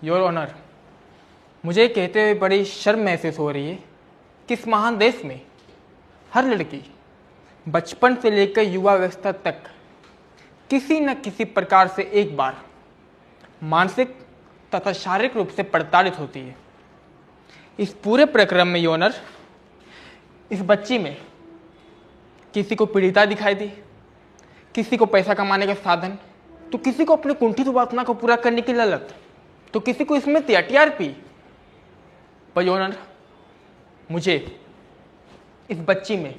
Your honour, मुझे कहते हुए बड़ी शर्म महसूस हो रही है कि इस महान देश में हर लड़की बचपन से लेकर युवावस्था तक किसी न किसी प्रकार से एक बार मानसिक तथा शारीरिक रूप से प्रताड़ित होती है। इस पूरे प्रक्रम में योर ऑनर, इस बच्ची में किसी को पीड़िता दिखाई दी, किसी को पैसा कमाने का साधन, तो किसी को अपनी कुंठित वासना को पूरा करने की ललक, तो किसी को इसमें टीआरपी। पर योर ऑनर, मुझे इस बच्ची में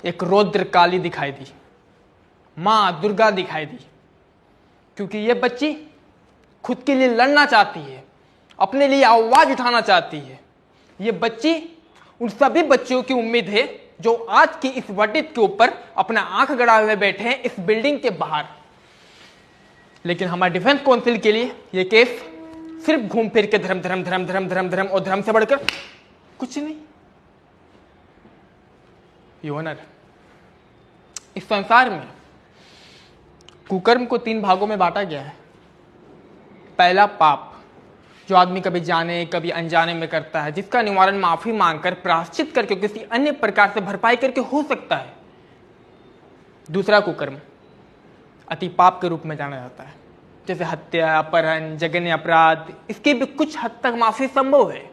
एक रौद्र काली दिखाई दी, मां दुर्गा दिखाई दी, क्योंकि यह बच्ची खुद के लिए लड़ना चाहती है, अपने लिए आवाज उठाना चाहती है। यह बच्ची उन सभी बच्चियों की उम्मीद है जो आज की इस वर्डित के ऊपर अपना आंख गड़ा हुए बैठे हैं इस बिल्डिंग के बाहर। लेकिन हमारे डिफेंस काउंसिल के लिए यह केस सिर्फ घूम फिर के धर्म धर्म धर्म धर्म धर्म धर्म और धर्म से बढ़कर कुछ नहीं। योर ऑनर, इस संसार में कुकर्म को 3 भागों में बांटा गया है। पहला पाप, जो आदमी कभी जाने कभी अनजाने में करता है, जिसका निवारण माफी मांगकर प्रायश्चित करके किसी अन्य प्रकार से भरपाई करके हो सकता है। दूसरा कुकर्म अति पाप के रूप में जाना जाता है, जैसे हत्या, अपहरण, जघन्य अपराध, इसकी भी कुछ हद तक माफी संभव है।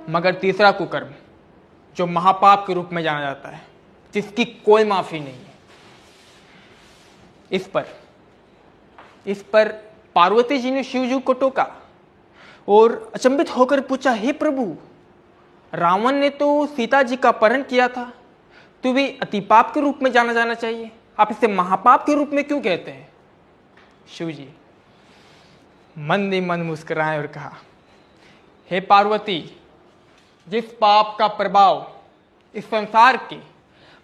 मगर तीसरा कुकर्म जो महापाप के रूप में जाना जाता है, जिसकी कोई माफी नहीं है, इस पर पार्वती जी ने शिव जी को टोका और अचंभित होकर पूछा, हे प्रभु, रावण ने तो सीता जी का अपहरण किया था, तो भी अति पाप के रूप में जाना चाहिए, आप इसे महापाप के रूप में क्यों कहते हैं? शिव जी मंद ही मन मुस्कुराए और कहा, हे पार्वती, जिस पाप का प्रभाव इस संसार की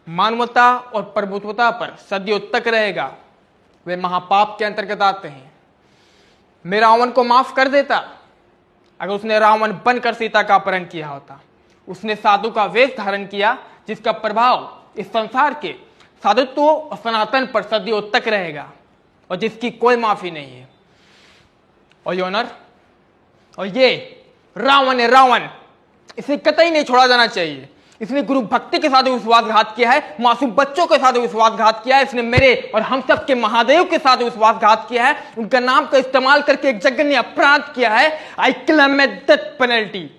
मानवता और प्रभुत्वता पर सदियों तक रहेगा, वे महापाप के अंतर्गत आते हैं। मैं रावण को माफ कर देता अगर उसने रावण बनकर सीता का अपहरण किया होता। उसने साधु का वेश धारण किया, जिसका प्रभाव इस संसार के साधुत्व और सनातन पर सदियों तक रहेगा और जिसकी कोई माफी नहीं है। और योर ऑनर, और ये रावण है, रावण, इसे कतई नहीं छोड़ा जाना चाहिए। इसने गुरु भक्ति के साथ विश्वासघात किया है, मासूम बच्चों के साथ विश्वासघात किया है, इसने मेरे और हम सब के महादेव के साथ विश्वासघात किया है, उनका नाम का इस्तेमाल करके एक जघन्य अपराध किया है। I claim death penalty.